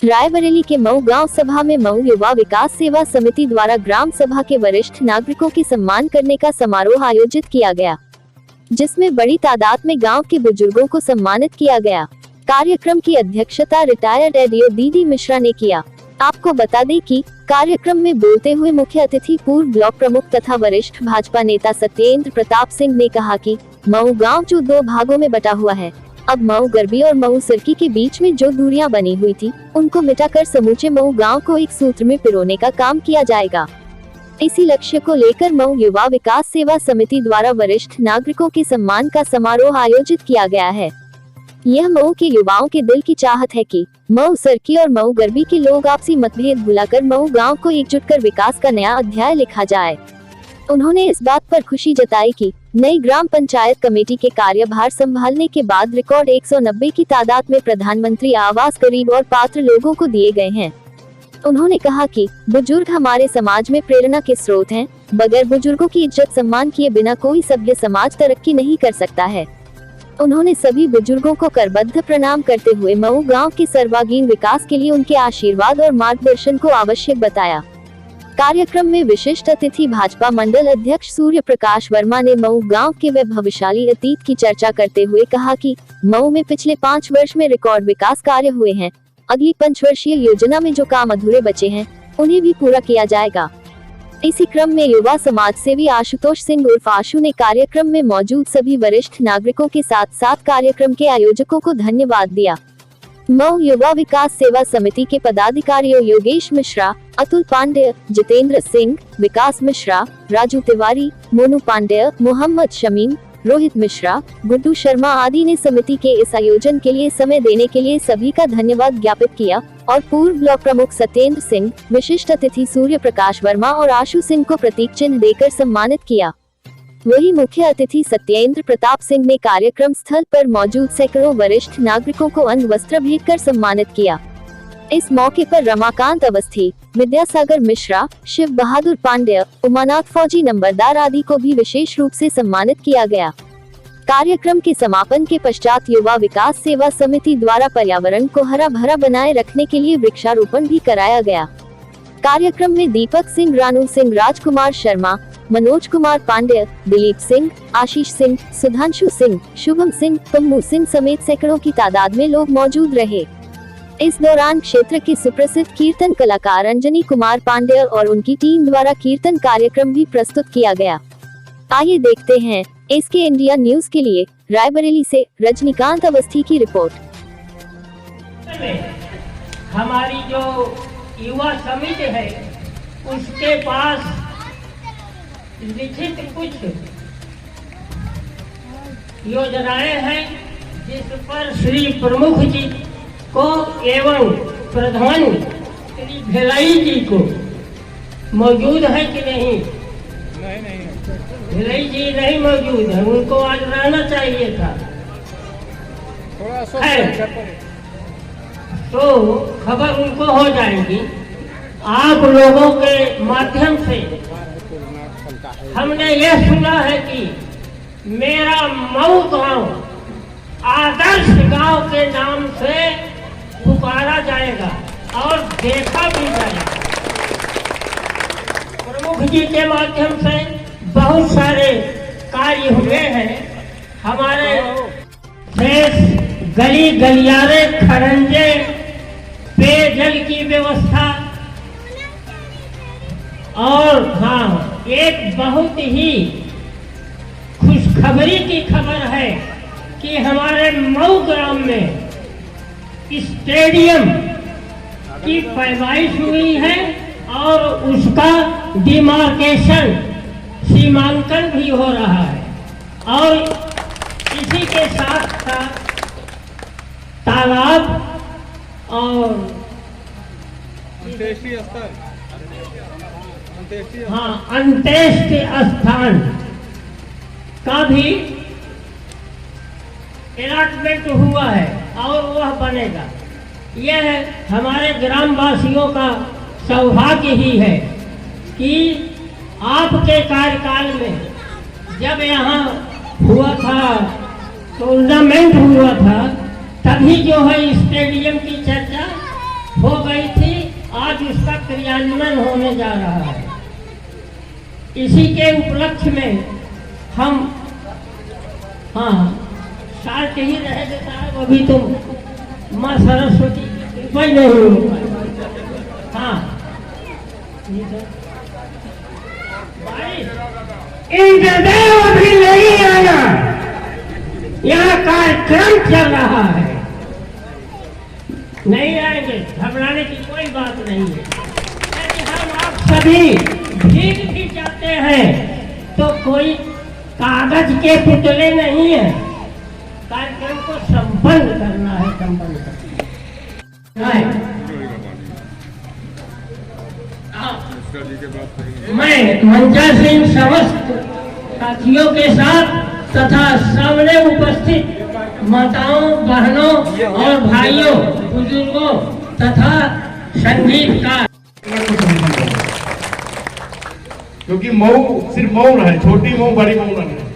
रायबरेली के मऊ गांव सभा में मऊ युवा विकास सेवा समिति द्वारा ग्राम सभा के वरिष्ठ नागरिकों के सम्मान करने का समारोह आयोजित किया गया, जिसमें बड़ी तादाद में गांव के बुजुर्गों को सम्मानित किया गया। कार्यक्रम की अध्यक्षता रिटायर्ड एडीओ दीदी मिश्रा ने किया। आपको बता दें कि कार्यक्रम में बोलते हुए मुख्य अतिथि पूर्व ब्लॉक प्रमुख तथा वरिष्ठ भाजपा नेता सत्येंद्र प्रताप सिंह ने कहा कि मऊ गांव जो 2 भागों में बटा हुआ है, अब मऊ गरबी और मऊ सिरकी के बीच में जो दूरियां बनी हुई थी, उनको मिटाकर समूचे मऊ गांव को एक सूत्र में पिरोने का काम किया जाएगा। इसी लक्ष्य को लेकर मऊ युवा विकास सेवा समिति द्वारा वरिष्ठ नागरिकों के सम्मान का समारोह आयोजित किया गया है। यह मऊ के युवाओं के दिल की चाहत है कि मऊ सिरकी और मऊ गरबी के लोग आपसी मतभेद भुलाकर मऊ गांव को एकजुट कर विकास का नया अध्याय लिखा जाए। उन्होंने इस बात पर खुशी जताई कि नई ग्राम पंचायत कमेटी के कार्यभार संभालने के बाद रिकॉर्ड 190 की तादाद में प्रधानमंत्री आवास गरीब और पात्र लोगों को दिए गए हैं। उन्होंने कहा कि बुजुर्ग हमारे समाज में प्रेरणा के स्रोत हैं। बगैर बुजुर्गों की इज्जत सम्मान किए बिना कोई सभ्य समाज तरक्की नहीं कर सकता है। उन्होंने सभी बुजुर्गों को करबद्ध प्रणाम करते हुए मऊ गांव के सर्वांगीण विकास के लिए उनके आशीर्वाद और मार्गदर्शन को आवश्यक बताया। कार्यक्रम में विशिष्ट अतिथि भाजपा मंडल अध्यक्ष सूर्य प्रकाश वर्मा ने मऊ गांव के वैभवशाली अतीत की चर्चा करते हुए कहा कि मऊ में पिछले 5 वर्ष में रिकॉर्ड विकास कार्य हुए हैं। अगली 5 वर्षीय योजना में जो काम अधूरे बचे हैं, उन्हें भी पूरा किया जाएगा। इसी क्रम में युवा समाज सेवी आशुतोष सिंह उर्फ आशु ने कार्यक्रम में मौजूद सभी वरिष्ठ नागरिकों के साथ साथ कार्यक्रम के आयोजकों को धन्यवाद दिया। मऊ युवा विकास सेवा समिति के पदाधिकारियों योगेश मिश्रा, अतुल पांडेय, जितेंद्र सिंह, विकास मिश्रा, राजू तिवारी, मोनू पांडेय, मोहम्मद शमीम, रोहित मिश्रा, गुड्डू शर्मा आदि ने समिति के इस आयोजन के लिए समय देने के लिए सभी का धन्यवाद ज्ञापित किया और पूर्व ब्लॉक प्रमुख सत्येंद्र सिंह, विशिष्ट अतिथि सूर्य प्रकाश वर्मा और आशु सिंह को प्रतीक चिन्ह देकर सम्मानित किया। वही मुख्य अतिथि सत्येंद्र प्रताप सिंह ने कार्यक्रम स्थल पर मौजूद सैकड़ों वरिष्ठ नागरिकों को अंग वस्त्र भेंट कर सम्मानित किया। इस मौके पर रमाकांत अवस्थी, विद्यासागर मिश्रा, शिव बहादुर पांडेय, उमानाथ फौजी नंबरदार आदि को भी विशेष रूप से सम्मानित किया गया। कार्यक्रम के समापन के पश्चात युवा विकास सेवा समिति द्वारा पर्यावरण को हरा भरा बनाए रखने के लिए वृक्षारोपण भी कराया गया। कार्यक्रम में दीपक सिंह, रानू सिंह, राजकुमार शर्मा, मनोज कुमार पांडेय, दिलीप सिंह, आशीष सिंह, सुधांशु सिंह, शुभम सिंह, पम्मू सिंह समेत सैकड़ों की तादाद में लोग मौजूद रहे। इस दौरान क्षेत्र के सुप्रसिद्ध कीर्तन कलाकार अंजनी कुमार पांडेय और उनकी टीम द्वारा कीर्तन कार्यक्रम भी प्रस्तुत किया गया। आइए देखते हैं इसके इंडिया न्यूज के लिए रायबरेली से रजनीकांत अवस्थी की रिपोर्ट। हमारी जो युवा समिति है उसके पास लिखित कुछ योजनाएं हैं जिस पर श्री प्रमुख जी को एवं प्रधान श्री भिलाई जी को मौजूद है कि नहीं? भिलाई जी नहीं मौजूद है, उनको आज रहना चाहिए था। तो खबर उनको हो जाएगी। आप लोगों के माध्यम से हमने यह सुना है कि मेरा मऊ गांव आदर्श गांव के नाम से पुकारा जाएगा और देखा भी जाएगा। प्रमुख जी के माध्यम से बहुत सारे कार्य हुए हैं। हमारे देश गली गलियारे, खरंजे, पेयजल की व्यवस्था और हाँ, एक बहुत ही खुशखबरी की खबर है कि हमारे मऊ ग्राम में स्टेडियम की पैमाइश हुई है और उसका डिमार्केशन, सीमांकन भी हो रहा है और इसी के साथ साथ तालाब और अंत्येष्टि स्थान का भी अलॉटमेंट हुआ है और वह बनेगा। यह हमारे ग्रामवासियों का सौभाग्य ही है कि आपके कार्यकाल में जब यहाँ हुआ था, टूर्नामेंट हुआ था, तभी जो है स्टेडियम की चर्चा हो गई थी, आज उसका क्रियान्वयन होने जा रहा है। इसी के उपलक्ष्य में हम साल के ही रह देता है, अभी तो माँ सरस्वती की कृपा ही नहीं हो इंद्रदेव अभी नहीं आया, यहाँ कार्यक्रम चल रहा है, नहीं आएंगे, घबराने की कोई बात नहीं है। यदि हम आप सभी भीग भी जाते हैं तो कोई कागज के पुतले नहीं है, कार्यक्रम को संपन्न करना है, संपन्न करना है। मैं मंचा सिंह समस्त साथियों के साथ तथा सामने उपस्थित माताओं, बहनों और भाइयों, बुजुर्गों तथा संगीतकार, क्योंकि मऊ सिर्फ मऊ है, छोटी मऊ बड़ी मऊ नहीं है,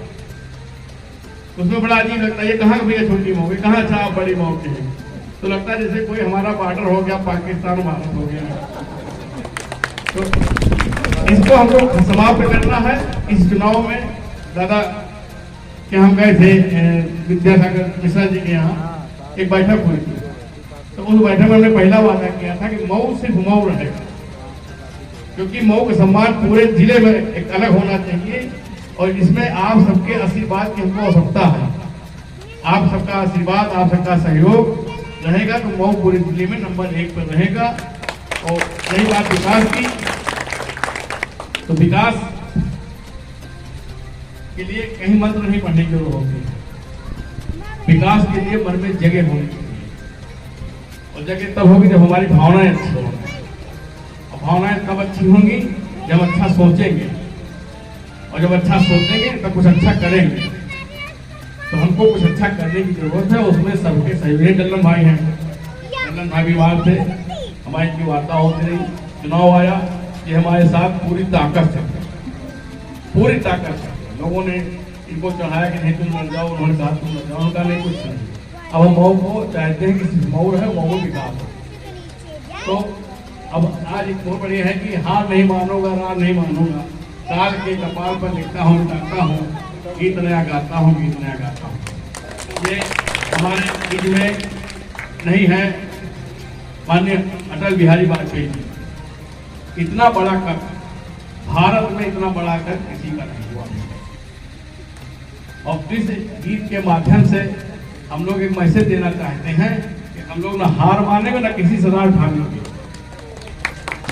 उसमें बड़ा अजीब लगता है। ये कहाँ भैया छोटी मऊ, ये कहाँ अच्छा बड़ी मऊ की है, तो लगता है जैसे कोई हमारा बॉर्डर हो गया, पाकिस्तान भारत हो गया। तो इसको हमको समाप्त करना है। इस चुनाव में दादा के हम गए थे विद्यासागर मिश्रा जी के यहाँ, एक बैठक हुई थी, तो उस बैठक में हमने पहला वादा किया था कि मऊ सिर्फ मऊ रहेगा, क्योंकि मऊ का सम्मान पूरे जिले में एक अलग होना चाहिए, और इसमें आप सबके आशीर्वाद की हमको आवश्यकता है। आप सबका आशीर्वाद, आप सबका सहयोग रहेगा तो मऊ पूरे जिले में नंबर 1 पर रहेगा। और रही बात विकास की, तो विकास के लिए कहीं मंत्र नहीं पढ़ने की जरूरत होती, विकास के लिए मन में जगह होनी चाहिए, और जगह तब होगी जब हमारी भावनाएं अच्छी होंगी, और भावनाएं तब अच्छी होंगी जब अच्छा सोचेंगे, और जब अच्छा सोचेंगे तब कुछ अच्छा करेंगे। तो हमको कुछ अच्छा करने की जरूरत है, उसमें सबके सहयोग। डल्लन भाई हैं, डल्लन भाई भी बाहर थे, हमारी की वार्ता होती रही, चुनाव आया, ये हमारे साथ पूरी ताकत से, पूरी ताकत से लोगों ने इनको चढ़ाया कि नहीं तुम लड़ जाओ, उन्होंने कहा तुम लड़ जाओ, उनका नहीं कुछ नहीं। अब हम मऊ को चाहते हैं कि मऊ है, मऊ विकास हो। तो अब आज एक बहुत बड़ी है कि हार नहीं मानूंगा, रार नहीं मानूंगा, काल के कपाल पर लिखता हूँ, गाता हूँ, गीत नया गाता हूँ, गीत नया गाता हूँ। ये हमारे बीच में नहीं है। माननीय अटल बिहारी वाजपेयी जी, इतना बड़ा कर भारत में, इतना बड़ा कर किसी का नहीं हुआ। और इस गीत के माध्यम से हम लोग एक मैसेज देना चाहते हैं कि हम लोग ना हार मानेंगे, ना किसी से रार ठानेंगे,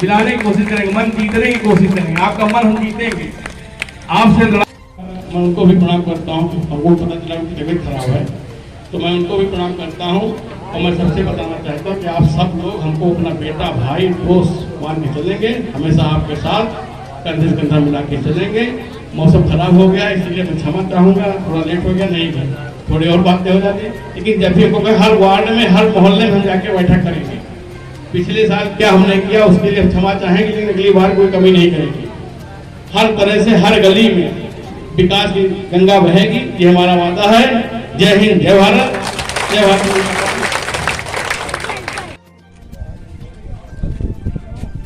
दिलाने की कोशिश करेंगे, मन जीतने की कोशिश करेंगे। आपका मन हम जीतेंगे, आपसे लड़ा। मैं उनको भी प्रणाम करता हूँ, और वो पता चला उनकी तबीयत खराब है, तो मैं उनको भी प्रणाम करता हूँ। और मैं सबसे बताना चाहता हूँ कि आप सब लोग हमको अपना बेटा, भाई, दोस्त मान के चलेंगे, हमेशा आपके साथ कंधे से कंधा मिला के चलेंगे। मौसम खराब हो गया, इसलिए मैं क्षमा चाहूँगा, थोड़ा लेट हो गया, नहीं गया, थोड़ी और बातें हो जाती, लेकिन जब भी हमको हर वार्ड में, हर मोहल्ले में हम जाके बैठक करेंगे। पिछले साल क्या हमने किया उसके लिए हम क्षमा चाहेंगे, लेकिन अगली बार कोई कमी नहीं करेंगे। हर तरह से हर गली में विकास की गंगा बहेगी, ये हमारा वादा है। जय हिंद, जय भारत, जय भारत।